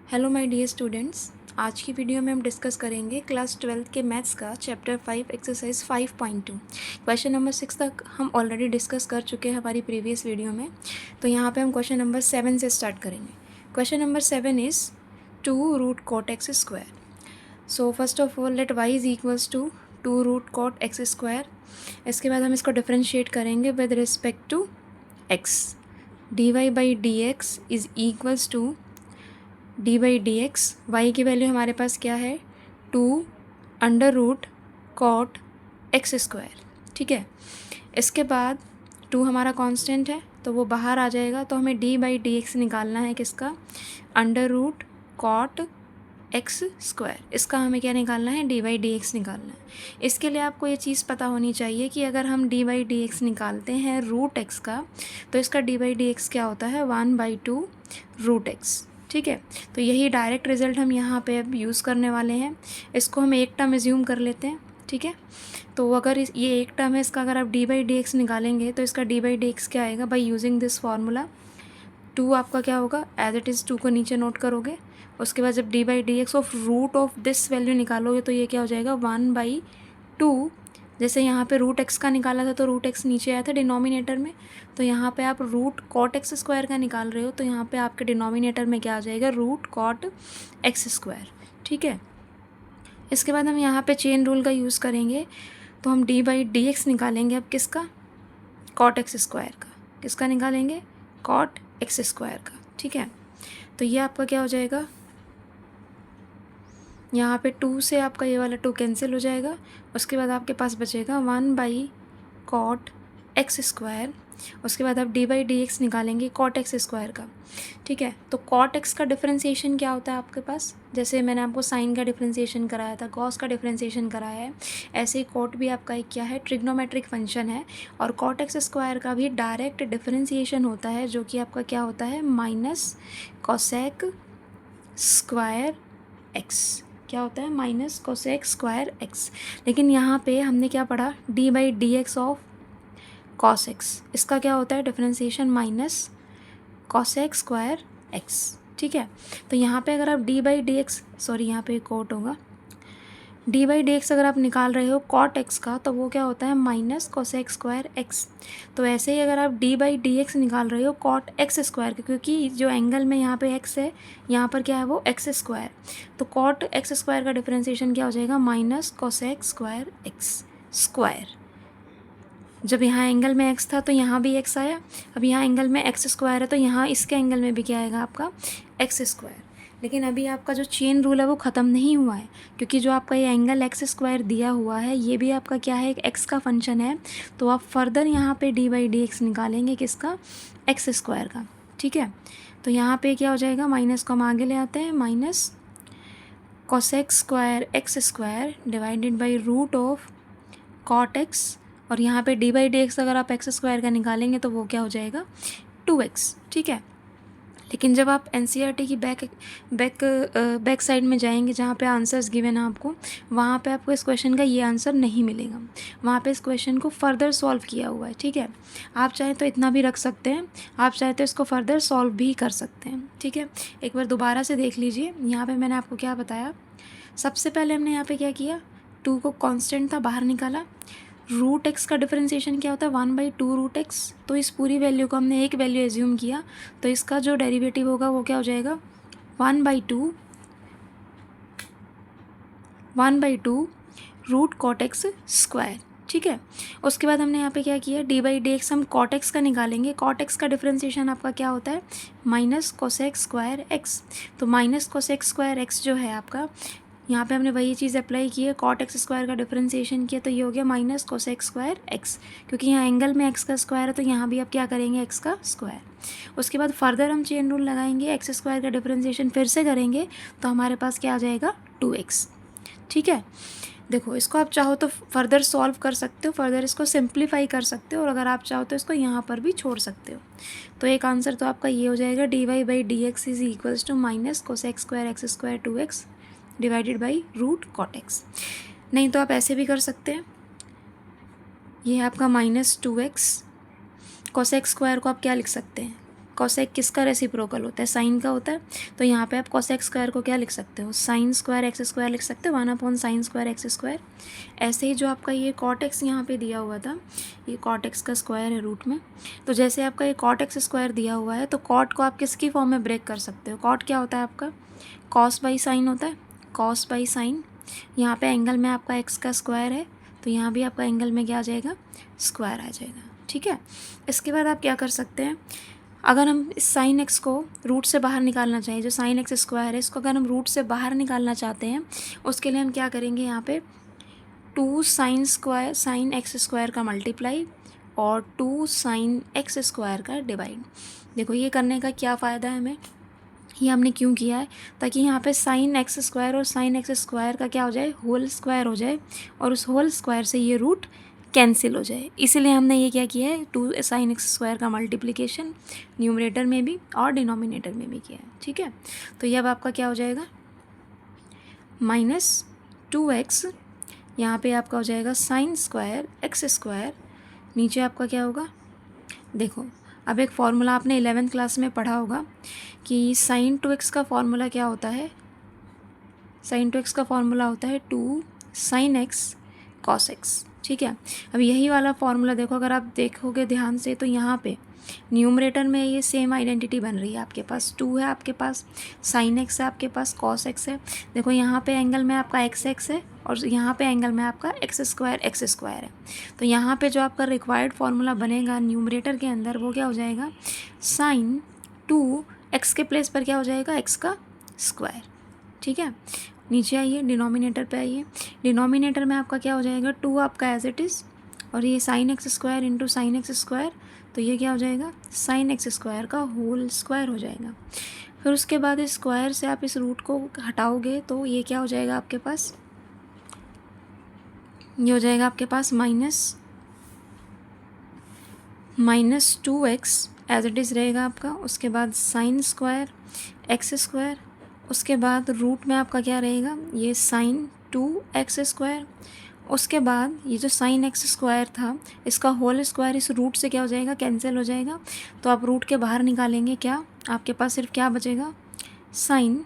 Hello my dear students, आज की video में हम डिस्कस करेंगे क्लास 12 के मैथ्स का चैप्टर 5 एक्सरसाइज 5.2। क्वेश्चन नंबर 6 तक हम ऑलरेडी डिस्कस कर चुके हैं हमारी प्रीवियस वीडियो में। तो यहाँ पे हम क्वेश्चन नंबर 7 से स्टार्ट करेंगे। Question number 7 is 2 root cot x square. So first of all let y is equals to 2 root cot x square. इसके बाद हम इसको डिफ्रेंशिएट करेंगे with respect to x। dy by d x is equals to d by d x, y की value हमारे पास क्या है 2 under root cot x square. ठीक है, इसके बाद 2 हमारा कांस्टेंट है तो वो बाहर आ जाएगा, तो हमें डी बाई डी एक्स निकालना है किसका, under root cot x square. इसका हमें क्या निकालना है, डी बाई डी एक्स निकालना है। इसके लिए आपको ये चीज़ पता होनी चाहिए कि अगर हम डी बाई डी एक्स निकालते हैं रूट एक्स का, तो इसका डी बाई डी एक्स क्या होता है 1/2 रूट एक्स। ठीक है, तो यही डायरेक्ट रिजल्ट हम यहाँ पे अब यूज़ करने वाले हैं। इसको हम एक टर्म एज्यूम कर लेते हैं। ठीक है, तो अगर ये एक टर्म है, इसका अगर आप डी बाई डी एक्स निकालेंगे तो इसका डी बाई डी एक्स क्या आएगा, बाई यूजिंग दिस फार्मूला 2 आपका क्या होगा, एज इट इज़ 2 को नीचे नोट करोगे। उसके बाद जब d by d x of root of this value निकालोगे तो ये क्या हो जाएगा 1/2। जैसे यहाँ पे रूट एक्स का निकाला था तो रूट एक्स नीचे आया था डिनोमिनेटर में, तो यहाँ पे आप रूट कॉट एक्स स्क्वायर का निकाल रहे हो तो यहाँ पे आपके डिनोमिनेटर में क्या आ जाएगा, रूट कॉट एक्स स्क्वायर। ठीक है, इसके बाद हम यहाँ पे चेन रूल का यूज़ करेंगे, तो हम डी बाई डी एक्स निकालेंगे अब किसका, कॉट एक्स स्क्वायर का। किसका निकालेंगे, कॉट एक्स स्क्वायर का। ठीक है, तो ये आपका क्या हो जाएगा, यहाँ पे 2 से आपका ये वाला 2 कैंसिल हो जाएगा। उसके बाद आपके पास बचेगा 1/कॉट एक्स स्क्वायर। उसके बाद आप डी बाई डी एक्स निकालेंगे कॉट एक्स स्क्वायर का। ठीक है, तो कॉट एक्स का डिफरेंशिएशन क्या होता है आपके पास, जैसे मैंने आपको साइन का डिफरेंशिएशन कराया था, कॉस का डिफरेंशिएशन कराया है, ऐसे ही कॉट भी आपका एक क्या है, ट्रिग्नोमेट्रिक फंक्शन है। और कॉट एक्स स्क्वायर का भी डायरेक्ट डिफरेंशिएशन होता है, जो कि आपका क्या होता है माइनस कोसेक स्क्वायर एक्स। क्या होता है, माइनस कोसेक स्क्वायर एक्स। लेकिन यहाँ पे हमने क्या पढ़ा, D by d x of cos x, इसका क्या होता है differentiation minus cosec square x. ठीक है, तो यहाँ पे अगर आप D by d x, sorry यहाँ पे कोट होगा, डी बाई डी एक्स अगर आप निकाल रहे हो कॉट एक्स का तो वो क्या होता है माइनस कोसेक स्क्वायर एक्स। तो ऐसे ही अगर आप डी बाई डी एक्स निकाल रहे हो कॉट एक्स स्क्वायर का, क्योंकि जो एंगल में यहाँ पे एक्स है, यहाँ पर क्या है वो एक्स स्क्वायर, तो कॉट एक्स स्क्वायर का डिफरेंशिएशन क्या हो जाएगा minus cosec square x square. जब यहाँ एंगल में एक्स था तो यहाँ भी एक्स आया, अब यहाँ एंगल में एक्स स्क्वायर है तो यहाँ इसके एंगल में भी क्या आएगा आपका एक्स स्क्वायर। लेकिन अभी आपका जो चेन रूल है वो ख़त्म नहीं हुआ है, क्योंकि जो आपका ये एंगल एक्स स्क्वायर दिया हुआ है ये भी आपका क्या है, एक एक्स का फंक्शन है। तो आप फर्दर यहाँ पे डी बाई डी एक्स निकालेंगे किसका, एक्स स्क्वायर का। ठीक है, तो यहाँ पे क्या हो जाएगा, माइनस को हम आगे ले आते हैं, minus cosec square x square divided by root of cot x. और यहाँ पे डी बाई डी एक्स अगर आप एक्स स्क्वायर का निकालेंगे तो वो क्या हो जाएगा 2x। ठीक है, लेकिन जब आप एनसीईआरटी की बैक साइड में जाएंगे जहाँ पे आंसर्स गिवन है आपको, वहाँ पे आपको इस क्वेश्चन का ये आंसर नहीं मिलेगा, वहाँ पे इस क्वेश्चन को फर्दर सॉल्व किया हुआ है। ठीक है, आप चाहे तो इतना भी रख सकते हैं, आप चाहे तो इसको फर्दर सॉल्व भी कर सकते हैं। ठीक है, एक बार दोबारा से देख लीजिए, यहाँ पर मैंने आपको क्या बताया। सबसे पहले हमने यहाँ पर क्या किया, 2 को कॉन्स्टेंट था बाहर निकाला। रूट एक्स का डिफरेंशिएशन क्या होता है 1/2 रूट एक्स, तो इस पूरी वैल्यू को हमने एक वैल्यू एज्यूम किया, तो इसका जो डेरिवेटिव होगा वो क्या हो जाएगा 1/2 रूट कॉट एक्स स्क्वायर। ठीक है, उसके बाद हमने यहाँ पे क्या किया, डी बाई डी एक्स हम कॉट एक्स का निकालेंगे। कॉट एक्स का डिफरेंशिएशन आपका क्या होता है माइनस कोसेक स्क्वायर एक्स। तो माइनस कोसेक स्क्वायर एक्स जो है आपका, यहाँ पे हमने वही चीज़ अप्लाई की है, कॉट एक्स स्क्वायर का डिफरेंशिएशन किया तो ये हो गया माइनस कोसेक स्क्वायर एक्स, क्योंकि यहाँ एंगल में एक्स का स्क्वायर है तो यहाँ भी आप क्या करेंगे एक्स का स्क्वायर। उसके बाद फर्दर हम चेन रूल लगाएंगे, एक्स स्क्वायर का डिफरेंशिएशन फिर से करेंगे तो हमारे पास क्या आ जाएगा 2x। ठीक है, देखो इसको आप चाहो तो फर्दर सॉल्व कर सकते हो, फर्दर इसको सिंप्लीफाई कर सकते हो, और अगर आप चाहो तो इसको यहाँ पर भी छोड़ सकते हो। तो एक आंसर तो आपका ये हो जाएगा d y by d x is equals to minus cosec square x square 2x divided by root cot x. नहीं तो आप ऐसे भी कर सकते हैं, ये है आपका -2x, कोसेक स्क्वायर को आप क्या लिख सकते हैं, कॉसेक किसका रेसिप्रोकल होता है, साइन का होता है। तो यहाँ पे आप कॉसेक स्क्वायर को क्या लिख सकते हो, साइन स्क्वायर एक्स स्क्वायर लिख सकते हो, 1 साइन स्क्वायर एक्स स्क्वायर। ऐसे ही जो आपका ये कॉट एक्स यहाँ पे दिया हुआ था, ये कॉट एक्स का स्क्वायर है रूट में। तो जैसे आपका ये कॉट एक्स स्क्वायर दिया हुआ है, तो कॉट को आप किसकी फॉर्म में ब्रेक कर सकते हो, कॉट क्या होता है आपका, कॉस बाई साइन होता है, कॉस बाई साइन। यहाँ पे एंगल में आपका एक्स का स्क्वायर है, तो यहाँ भी आपका एंगल में क्या आ जाएगा, स्क्वायर आ जाएगा। ठीक है, इसके बाद आप क्या कर सकते हैं, अगर हम इस साइन एक्स को रूट से बाहर निकालना चाहें, जो साइन एक्स स्क्वायर है इसको अगर हम रूट से बाहर निकालना चाहते हैं, उसके लिए हम क्या करेंगे, यहाँ पे 2 साइन एक्स स्क्वायर का मल्टीप्लाई और 2 साइन एक्स स्क्वायर का डिवाइड। देखो ये करने का क्या फ़ायदा है हमें, ये हमने क्यों किया है, ताकि यहाँ पे साइन एक्स स्क्वायर और साइन एक्स स्क्वायर का क्या हो जाए, होल स्क्वायर हो जाए, और उस होल स्क्वायर से ये रूट कैंसिल हो जाए। इसीलिए हमने ये क्या किया है, 2 साइन एक्स स्क्वायर का मल्टीप्लिकेशन न्यूमरेटर में भी और डिनोमिनेटर में भी किया है। ठीक है, तो ये अब आपका क्या हो जाएगा, -2x, यहाँ पे आपका हो जाएगा साइन स्क्वायर एक्स स्क्वायर, नीचे आपका क्या होगा, देखो अब एक फॉर्मूला आपने 11th क्लास में पढ़ा होगा कि साइन 2x का फॉर्मूला क्या होता है, साइन 2x का फॉर्मूला होता है 2 साइन एक्स कॉस एक्स। ठीक है, अब यही वाला फॉर्मूला देखो, अगर आप देखोगे ध्यान से तो यहाँ पे न्यूमरेटर में ये सेम आइडेंटिटी बन रही है, आपके पास 2 है, आपके पास साइन एक्स है, आपके पास कॉस एक्स है। देखो यहाँ पे एंगल में आपका एक्स एक्स है और यहाँ पे एंगल में आपका एक्स स्क्वायर है। तो यहाँ पे जो आपका रिक्वायर्ड फार्मूला बनेगा न्यूमरेटर के अंदर, वो क्या हो जाएगा, साइन 2 एक्स के प्लेस पर क्या हो जाएगा, एक्स का स्क्वायर। ठीक है, नीचे आइए, डिनोमिनेटर पे आइए, डिनोमिनेटर में आपका क्या हो जाएगा, 2 आपका एज इट इज़, और ये sign x square into sine x square, तो ये क्या हो जाएगा, साइन एक्स स्क्वायर का होल स्क्वायर हो जाएगा। फिर उसके बाद इस स्क्वायर से आप इस रूट को हटाओगे तो ये क्या हो जाएगा आपके पास, ये हो जाएगा आपके पास -2x एज इट इज़ रहेगा आपका। उसके बाद साइन स्क्वायर एक्स स्क्वायर, उसके बाद रूट में आपका क्या रहेगा, ये साइन 2x स्क्वायर। उसके बाद ये जो साइन एक्स स्क्वायर था इसका होल स्क्वायर इस रूट से क्या हो जाएगा, कैंसिल हो जाएगा। तो आप रूट के बाहर निकालेंगे क्या, आपके पास सिर्फ क्या बचेगा, साइन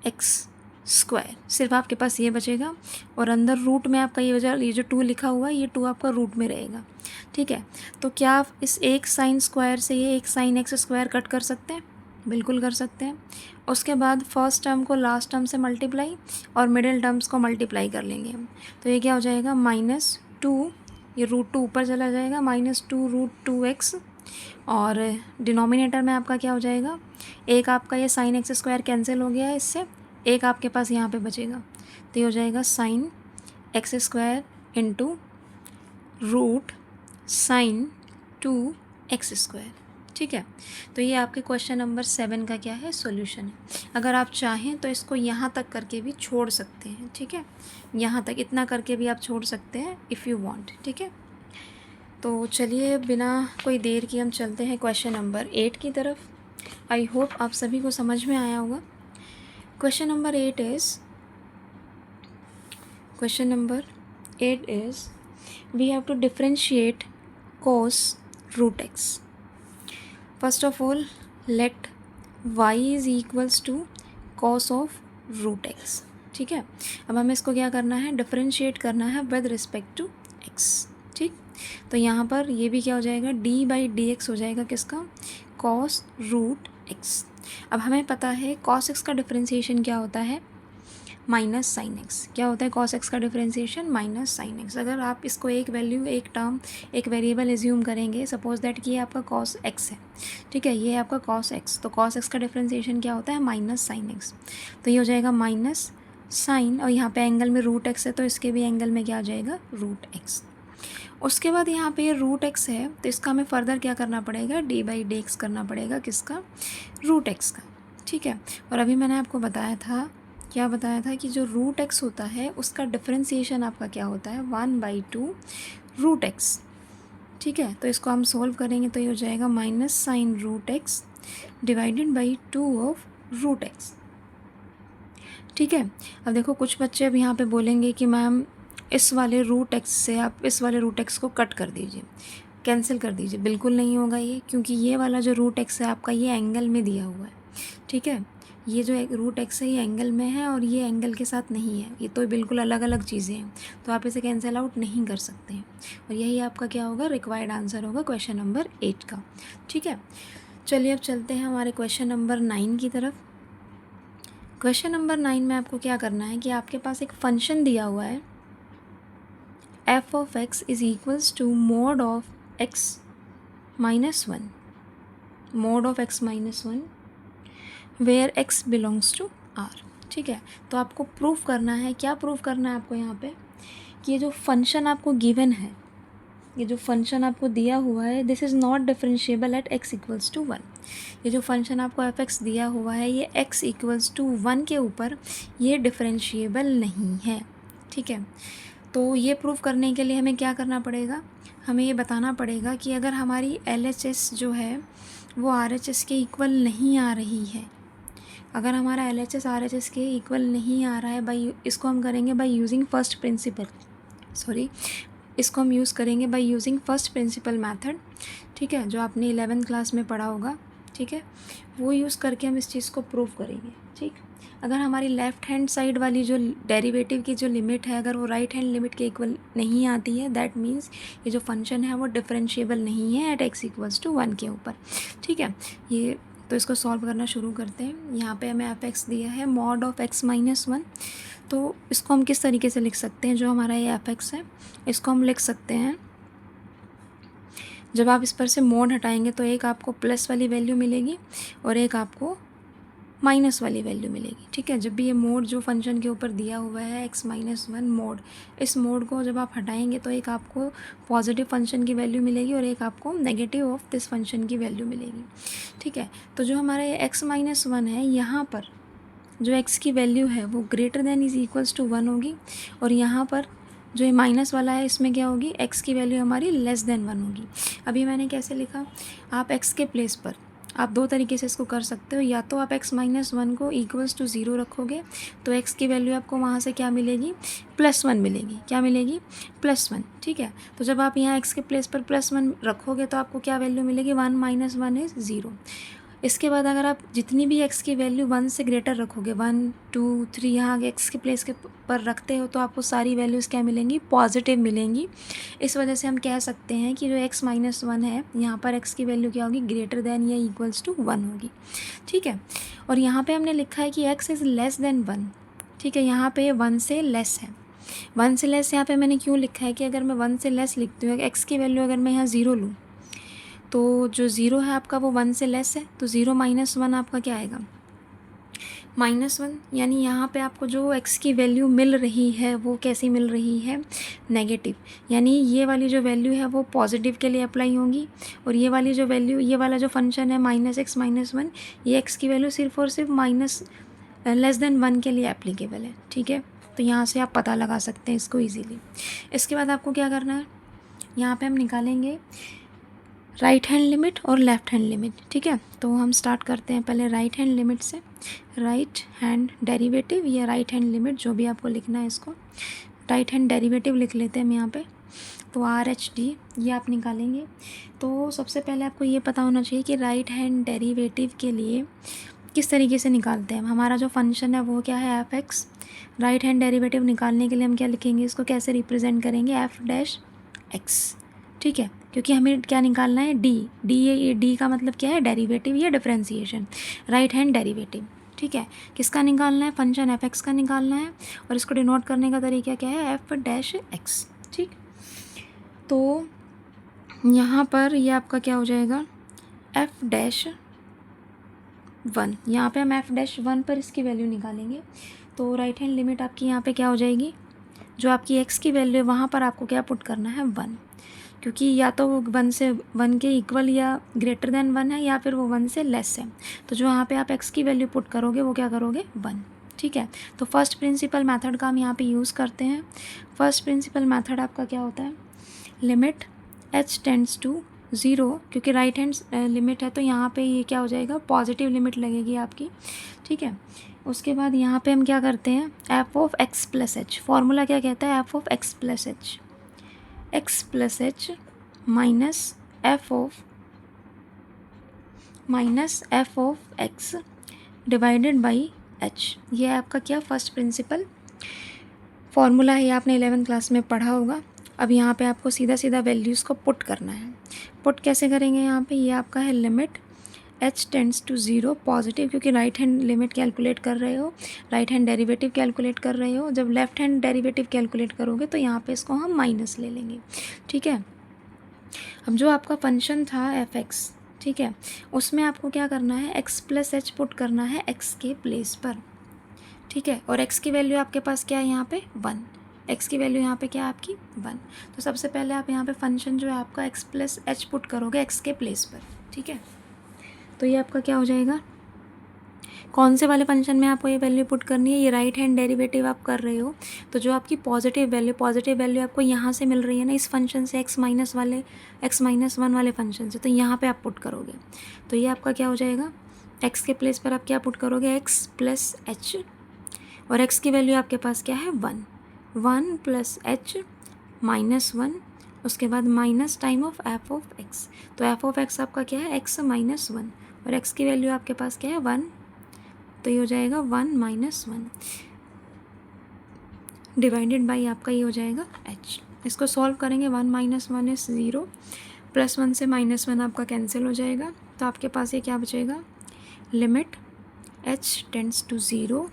एक्स स्क्वायर, सिर्फ आपके पास ये बचेगा। और अंदर रूट में आपका ये जो 2 लिखा हुआ है, ये 2 आपका रूट में रहेगा। ठीक है, तो क्या आप इस एक साइन स्क्वायर से ये एक साइन एक्स स्क्वायर कट कर सकते हैं, बिल्कुल कर सकते हैं। उसके बाद फर्स्ट टर्म को लास्ट टर्म से मल्टीप्लाई और मिडिल टर्म्स को मल्टीप्लाई कर लेंगे हम, तो ये क्या हो जाएगा, -2, ये √2 ऊपर चला जाएगा, -2√2x, और डिनोमिनेटर में आपका क्या हो जाएगा, एक आपका ये साइन एक्स स्क्वायर कैंसिल हो गया है इससे, एक आपके पास यहाँ पे बचेगा, तो ये हो जाएगा sine x square into root sine 2x square. ठीक है, तो ये आपके क्वेश्चन नंबर 7 का क्या है, सॉल्यूशन है। अगर आप चाहें तो इसको यहाँ तक करके भी छोड़ सकते हैं। ठीक है, यहाँ तक इतना करके भी आप छोड़ सकते हैं इफ़ यू वांट। ठीक है, तो चलिए बिना कोई देर की हम चलते हैं क्वेश्चन नंबर 8 की तरफ। आई होप आप सभी को समझ में आया होगा। Question number 8 is we have to differentiate cos root x. First of all, let y is equals to cos of root x. ठीक है, अब हमें इसको क्या करना है, डिफरेंशिएट करना है विद रिस्पेक्ट टू x। ठीक, तो यहाँ पर ये भी क्या हो जाएगा, d/dx हो जाएगा किसका, cos root x। अब हमें पता है cos x का डिफरेंशिएशन क्या होता है, माइनस साइन एक्स। क्या होता है कॉस एक्स का डिफरेंशिएशन, माइनस साइन एक्स। अगर आप इसको एक वैल्यू, एक टर्म, एक वेरिएबल एज्यूम करेंगे, सपोज दैट कि ये आपका कॉस एक्स है, ठीक है, ये आपका कॉस एक्स, तो कॉस एक्स का डिफरेंशिएशन क्या होता है, माइनस साइन एक्स। तो ये हो जाएगा माइनस साइन, और यहाँ पे एंगल में रूट एक्स है तो इसके भी एंगल में क्या आ जाएगा, रूट एक्स। उसके बाद यहाँ पे ये रूट एक्स है तो इसका हमें फर्दर क्या करना पड़ेगा, d/dx करना पड़ेगा, किसका, रूट एक्स का। ठीक है, और अभी मैंने आपको बताया था, क्या बताया था कि जो रूट एक्स होता है उसका डिफरेंशिएशन आपका क्या होता है, 1/2 रूट एक्स। ठीक है, तो इसको हम सोल्व करेंगे तो ये हो जाएगा minus sine root x divided by 2 of root x. ठीक है, अब देखो कुछ बच्चे अब यहाँ पे बोलेंगे कि मैम इस वाले रूट एक्स से आप इस वाले रूट एक्स को कट कर दीजिए। कैंसिल कर दीजिए, बिल्कुल नहीं होगा ये, क्योंकि ये वाला जो रूट एक्स है आपका ये एंगल में दिया हुआ है, ठीक है। ये जो रूट एक्स है ये एंगल में है और ये एंगल के साथ नहीं है, ये तो बिल्कुल अलग अलग चीज़ें हैं, तो आप इसे कैंसिल आउट नहीं कर सकते हैं। और यही आपका क्या होगा, रिक्वायर्ड आंसर होगा क्वेश्चन नंबर 8 का, ठीक है। चलिए अब चलते हैं हमारे क्वेश्चन नंबर 9 की तरफ। क्वेश्चन नंबर 9 में आपको क्या करना है कि आपके पास एक फंक्शन दिया हुआ है f of x is equals to mod of x minus 1, mod of x minus 1 where x belongs to r, ठीक है। तो आपको प्रूफ करना है, क्या प्रूफ करना है आपको यहाँ पे कि ये जो फंक्शन आपको गिवन है, ये जो फंक्शन आपको दिया हुआ है, this is not differentiable at x equals to 1। ये जो फंक्शन आपको f(x) दिया हुआ है ये x इक्वल्स टू 1 के ऊपर ये डिफरेंशिएबल नहीं है, ठीक है। तो ये प्रूफ करने के लिए हमें क्या करना पड़ेगा, हमें ये बताना पड़ेगा कि अगर हमारी LHS जो है वो RHS के इक्वल नहीं आ रही है, अगर हमारा LHS RHS के इक्वल नहीं आ रहा है इसको हम करेंगे बाय यूजिंग फर्स्ट प्रिंसिपल, इसको हम यूज़ करेंगे by using first principle method, ठीक है, जो आपने 11th क्लास में पढ़ा होगा, ठीक है। वो यूज़ करके हम इस चीज़ को प्रूव करेंगे, ठीक। अगर हमारी लेफ़्ट हैंड साइड वाली जो डेरिवेटिव की जो लिमिट है अगर वो राइट हैंड लिमिट के इक्वल नहीं आती है, दैट मीन्स ये जो फंक्शन है वो डिफरेंशिएबल नहीं है एट x इक्वल्स टू 1 के ऊपर, ठीक है। ये तो इसको सॉल्व करना शुरू करते हैं। यहाँ पे हमें f(x) दिया है mod ऑफ x माइनस 1, तो इसको हम किस तरीके से लिख सकते हैं, जो हमारा ये f(x) है इसको हम लिख सकते हैं, जब आप इस पर से मोड हटाएंगे तो एक आपको प्लस वाली वैल्यू मिलेगी और एक आपको माइनस वाली वैल्यू मिलेगी, ठीक है। जब भी ये मोड जो फंक्शन के ऊपर दिया हुआ है x माइनस 1 मोड, इस मोड को जब आप हटाएंगे तो एक आपको पॉजिटिव फंक्शन की वैल्यू मिलेगी और एक आपको नेगेटिव ऑफ दिस फंक्शन की वैल्यू मिलेगी, ठीक है। तो जो हमारा ये x माइनस 1 है यहाँ पर जो x की वैल्यू है वो greater than is equals to 1 होगी और यहाँ पर जो ये माइनस वाला है इसमें क्या होगी, x की वैल्यू हमारी लेस देन 1 होगी। अभी मैंने कैसे लिखा, आप x के प्लेस पर आप दो तरीके से इसको कर सकते हो, या तो आप x माइनस 1 को इक्वल्स टू 0 रखोगे तो x की वैल्यू आपको वहाँ से क्या मिलेगी, +1 मिलेगी, क्या मिलेगी, +1, ठीक है। तो जब आप यहाँ x के प्लेस पर +1 रखोगे तो आपको क्या वैल्यू मिलेगी, 1 माइनस 1 इज़ 0। इसके बाद अगर आप जितनी भी x की वैल्यू 1 से ग्रेटर रखोगे, 1 2 3 यहाँ x के प्लेस के पर रखते हो तो आपको सारी वैल्यूज़ क्या मिलेंगी, पॉजिटिव मिलेंगी। इस वजह से हम कह सकते हैं कि जो x माइनस 1 है यहाँ पर x की वैल्यू क्या होगी, ग्रेटर देन या इक्वल्स टू 1 होगी, ठीक है। और यहाँ पे हमने लिखा है कि x इज़ लेस देन 1, ठीक है। यहाँ पे 1 से लेस है, 1 से लेस यहाँ पे मैंने क्यों लिखा है कि अगर मैं 1 से लेस लिखती हूँ, x की वैल्यू अगर मैं यहाँ 0 लूँ तो जो 0 है आपका वो 1 से लेस है, तो 0 माइनस 1 आपका क्या आएगा, -1। यानी यहाँ पे आपको जो x की वैल्यू मिल रही है वो कैसी मिल रही है, नेगेटिव। यानी ये वाली जो वैल्यू है वो पॉजिटिव के लिए अप्लाई होंगी और ये वाली जो वैल्यू, ये वाला जो फंक्शन है -x माइनस 1, ये x की वैल्यू सिर्फ और सिर्फ लेस देन 1 के लिए एप्लीकेबल है, ठीक है। तो यहाँ से आप पता लगा सकते हैं इसको ईजीली। इसके बाद आपको क्या करना है, यहाँ पे हम निकालेंगे राइट हैंड लिमिट और लेफ़्ट हैंड लिमिट, ठीक है। तो हम स्टार्ट करते हैं पहले राइट हैंड लिमिट से, राइट हैंड डेरिवेटिव या राइट हैंड लिमिट जो भी आपको लिखना है, इसको राइट हैंड डेरिवेटिव लिख लेते हैं हम यहाँ पे। तो RHD ये आप निकालेंगे। तो सबसे पहले आपको ये पता होना चाहिए कि राइट हैंड डेरिवेटिव के लिए किस तरीके से निकालते हैं। हमारा जो फंक्शन है वो क्या है, f(x). राइट हैंड डेरिवेटिव निकालने के लिए हम क्या लिखेंगे, इसको कैसे रिप्रेजेंट करेंगे, f'(x), ठीक है। क्योंकि हमें क्या निकालना है, ये डी का मतलब क्या है, डेरिवेटिव या डिफरेंशिएशन, राइट हैंड डेरिवेटिव, ठीक है। किसका निकालना है, फंक्शन f(x) का निकालना है और इसको डिनोट करने का तरीका क्या है, f'(x), ठीक। तो यहाँ पर ये आपका क्या हो जाएगा, f'(1), यहाँ पे हम f'(1) पर इसकी वैल्यू निकालेंगे। तो राइट हैंड लिमिट आपकी यहाँ पे क्या हो जाएगी, जो आपकी x की वैल्यू है वहाँ पर आपको क्या पुट करना है, 1, क्योंकि या तो वो 1 के इक्वल या ग्रेटर देन 1 है या फिर वो 1 से लेस है। तो जो यहाँ पे आप x की वैल्यू पुट करोगे वो क्या करोगे, 1, ठीक है। तो फर्स्ट प्रिंसिपल मेथड का हम यहाँ पे यूज़ करते हैं। फर्स्ट प्रिंसिपल मेथड आपका क्या होता है, लिमिट h टेंड्स टू 0, क्योंकि राइट हैंड लिमिट है तो यहाँ पे ये क्या हो जाएगा, पॉजिटिव लिमिट लगेगी आपकी, ठीक है। उसके बाद यहाँ पे हम क्या करते हैं, f(x + h), फॉर्मूला क्या कहता है, f(x + h), x + h minus F of x divided by H. ये है आपका क्या फर्स्ट प्रिंसिपल फॉर्मूला है, ये आपने 11th क्लास में पढ़ा होगा। अब यहाँ पे आपको सीधा सीधा वैल्यूज़ को पुट करना है। पुट कैसे करेंगे यहाँ पे, ये आपका है limit h tends to 0 positive, क्योंकि राइट हैंड लिमिट कैलकुलेट कर रहे हो, राइट हैंड डेरिवेटिव कैलकुलेट कर रहे हो। जब लेफ्ट हैंड डेरिवेटिव कैलकुलेट करोगे तो यहाँ पे इसको हम माइनस ले लेंगे, ठीक है। अब जो आपका फंक्शन था एफ एक्स, ठीक है, उसमें आपको क्या करना है, x प्लस एच पुट करना है x के प्लेस पर, ठीक है। और x की वैल्यू आपके पास क्या है यहाँ पे 1, x की वैल्यू यहाँ पे क्या है आपकी 1। तो सबसे पहले आप यहाँ पे फंक्शन जो है आपका x प्लस एच पुट करोगे x के प्लेस पर, ठीक है। तो ये आपका क्या हो जाएगा, कौन से वाले फंक्शन में आपको ये वैल्यू पुट करनी है, ये राइट हैंड डेरिवेटिव आप कर रहे हो, तो जो आपकी पॉजिटिव वैल्यू आपको यहाँ से मिल रही है ना, इस फंक्शन से x माइनस 1 वाले फंक्शन से, तो यहाँ पे आप पुट करोगे। तो ये आपका क्या हो जाएगा, x के प्लेस पर आप क्या पुट करोगे, x प्लस एच, और x की वैल्यू आपके पास क्या है 1 प्लस एच माइनस 1, उसके बाद minus time of f of x. तो एफ ऑफ एक्स आपका क्या है x माइनस 1, और x की वैल्यू आपके पास क्या है 1, तो ये हो जाएगा 1 माइनस 1 डिवाइडेड बाई आपका ये हो जाएगा h। इसको सॉल्व करेंगे, 1 माइनस 1 इज़ 0, प्लस 1 से माइनस 1 आपका कैंसिल हो जाएगा। तो आपके पास ये क्या बचेगा, लिमिट h टेंड्स टू 0,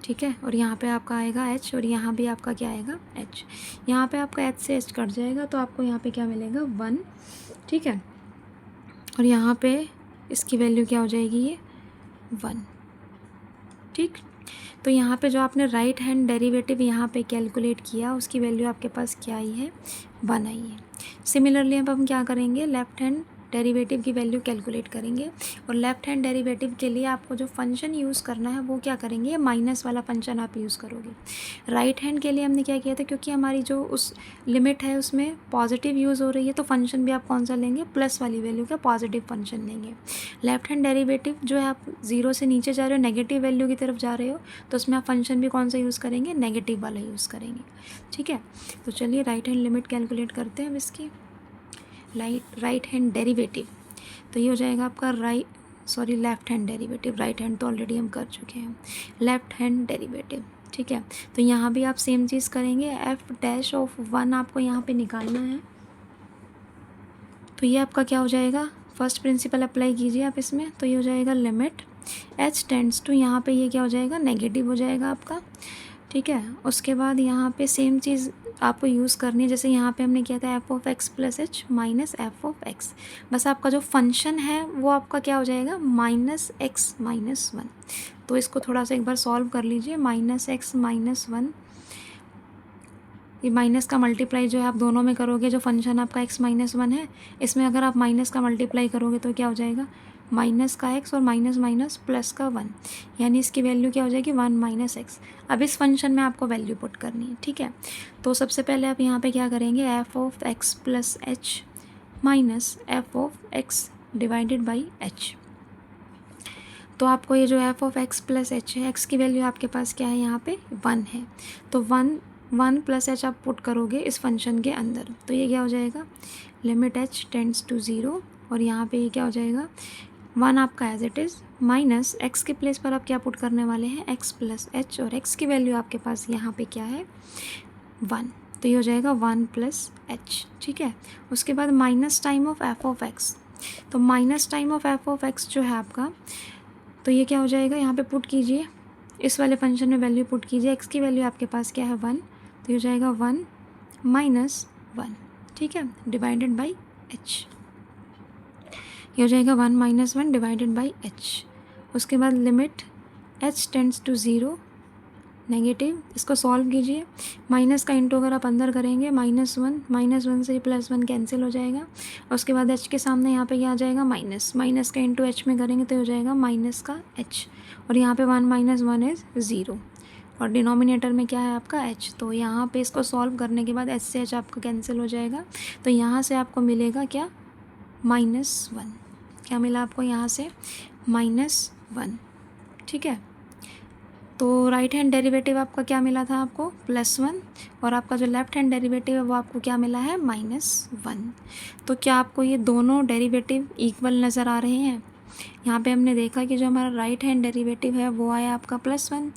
ठीक है। और यहाँ पे आपका आएगा h, और यहाँ भी आपका क्या आएगा h। यहाँ पे आपका h से h कट जाएगा, तो आपको यहाँ पे क्या मिलेगा 1, ठीक है। और यहाँ पे इसकी वैल्यू क्या हो जाएगी, ये 1, ठीक। तो यहाँ पे जो आपने राइट हैंड डेरिवेटिव यहाँ पे कैलकुलेट किया, उसकी वैल्यू आपके पास क्या आई है 1 आई है। सिमिलरली अब हम क्या करेंगे, लेफ्ट हैंड डेरिवेटिव की वैल्यू कैलकुलेट करेंगे, और लेफ्ट हैंड डेरिवेटिव के लिए आपको जो फंक्शन यूज़ करना है वो क्या करेंगे, ये माइनस वाला फंक्शन आप यूज़ करोगे। राइट हैंड के लिए हमने क्या किया था, क्योंकि हमारी जो उस लिमिट है उसमें पॉजिटिव यूज़ हो रही है, तो फंक्शन भी आप कौन सा लेंगे, प्लस वाली वैल्यू का पॉजिटिव फंक्शन लेंगे। लेफ्ट हैंड डेरिवेटिव जो है आप 0 से नीचे जा रहे हो, नेगेटिव वैल्यू की तरफ जा रहे हो, तो उसमें आप फंक्शन भी कौन सा यूज़ करेंगे, नेगेटिव वाला यूज़ करेंगे, ठीक है। तो चलिए राइट हैंड लिमिट कैलकुलेट करते हैं अब इसकी, राइट हैंड डेरिवेटिव। तो ये हो जाएगा आपका left hand derivative, right hand तो ऑलरेडी हम कर चुके हैं, लेफ्ट हैंड डेरिवेटिव, ठीक है। तो यहाँ भी आप सेम चीज़ करेंगे, एफ डैश ऑफ 1 आपको यहाँ पे निकालना है। तो ये आपका क्या हो जाएगा, फर्स्ट प्रिंसिपल अप्लाई कीजिए आप इसमें, तो ये हो जाएगा लिमिट h टेंड्स टू, यहाँ पे ये क्या हो जाएगा, नेगेटिव हो जाएगा आपका, ठीक है। उसके बाद यहाँ पे सेम चीज़ आपको यूज़ करनी है, जैसे यहाँ पे हमने किया था F of x plus H minus F of x, बस आपका जो फंक्शन है वो आपका क्या हो जाएगा, माइनस एक्स माइनस 1। तो इसको थोड़ा सा एक बार सॉल्व कर लीजिए, माइनस एक्स माइनस 1, ये माइनस का मल्टीप्लाई जो है आप दोनों में करोगे, जो फंक्शन आपका x माइनस 1 है, इसमें अगर आप माइनस का मल्टीप्लाई करोगे तो क्या हो जाएगा, माइनस का x और माइनस माइनस प्लस का 1, यानी इसकी वैल्यू क्या हो जाएगी 1 माइनस एक्स। अब इस फंक्शन में आपको वैल्यू पुट करनी है, ठीक है। तो सबसे पहले आप यहाँ पे क्या करेंगे, F of x plus H minus F of x divided by H. तो आपको ये जो F of x plus H है, एक्स की वैल्यू आपके पास क्या है यहाँ पे 1 है, तो 1 प्लस एच आप पुट करोगे इस फंक्शन के अंदर, तो ये क्या हो जाएगा, लिमिट h टेंड्स टू 0, और यहाँ पे ये क्या हो जाएगा 1 आपका as it is, minus x के प्लेस पर आप क्या पुट करने वाले हैं, x प्लस एच, और x की वैल्यू आपके पास यहाँ पे क्या है 1, तो ये हो जाएगा 1 प्लस एच, ठीक है। उसके बाद minus time of f of x, तो minus time of f of x जो है आपका, तो ये क्या हो जाएगा, यहाँ पे पुट कीजिए, इस वाले फंक्शन में वैल्यू पुट कीजिए, x की वैल्यू आपके पास क्या है 1, तो ये हो जाएगा 1 माइनस 1, ठीक है, डिवाइडेड बाई h। ये हो जाएगा 1 माइनस 1 डिवाइडेड बाई h। उसके बाद limit h tends to 0, negative, इसको सॉल्व कीजिए, माइनस का इंटू अगर आप अंदर करेंगे माइनस 1 से प्लस 1 कैंसिल हो जाएगा। उसके बाद h के सामने यहाँ पे क्या आ जाएगा, माइनस का इंटू h में करेंगे तो हो जाएगा माइनस का h, और यहाँ पे 1 माइनस 1 इज़ 0, और डिनोमिनेटर में क्या है आपका h। तो यहाँ पे इसको सॉल्व करने के बाद h से h आपका कैंसिल हो जाएगा, तो यहाँ से आपको मिलेगा क्या, -1, क्या मिला आपको यहाँ से -1, ठीक है। तो राइट हैंड डेरिवेटिव आपका क्या मिला था आपको +1, और आपका जो लेफ्ट हैंड डेरिवेटिव है वो आपको क्या मिला है -1। तो क्या आपको ये दोनों डेरिवेटिव इक्वल नज़र आ रहे हैं? यहाँ पे हमने देखा कि जो हमारा राइट हैंड डेरिवेटिव है वो आया आपका +1,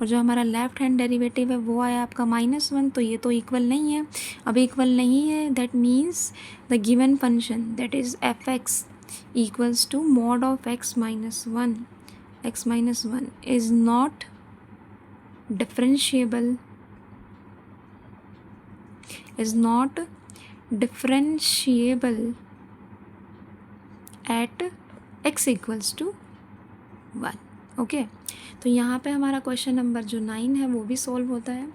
और जो हमारा लेफ्ट हैंड डेरिवेटिव है वो आया आपका -1। तो ये तो इक्वल नहीं है। अब इक्वल नहीं है, that means the given function that is f(x) equals to mod of x minus 1 is not differentiable at x equals to 1। Okay, तो यहाँ पे हमारा क्वेश्चन नंबर जो 9 है वो भी सॉल्व होता है।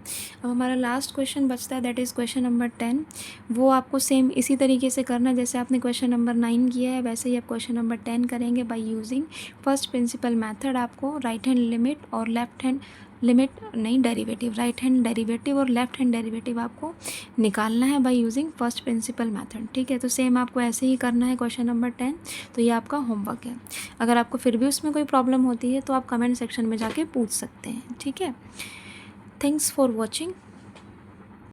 अब हमारा लास्ट क्वेश्चन बचता है, दैट इज़ क्वेश्चन नंबर 10। वो आपको सेम इसी तरीके से करना है जैसे आपने क्वेश्चन नंबर 9 किया है, वैसे ही आप क्वेश्चन नंबर 10 करेंगे by using first principle method. आपको राइट हैंड लिमिट और लेफ्ट हैंड लिमिट नहीं, डेरिवेटिव, राइट हैंड डेरिवेटिव और लेफ्ट हैंड डेरिवेटिव आपको निकालना है by using first principle method. ठीक है, तो सेम आपको ऐसे ही करना है क्वेश्चन नंबर 10। तो ये आपका होमवर्क है। अगर आपको फिर भी उसमें कोई प्रॉब्लम होती है तो आप कमेंट सेक्शन में जाके पूछ सकते हैं। ठीक है, थैंक्स फॉर वॉचिंग।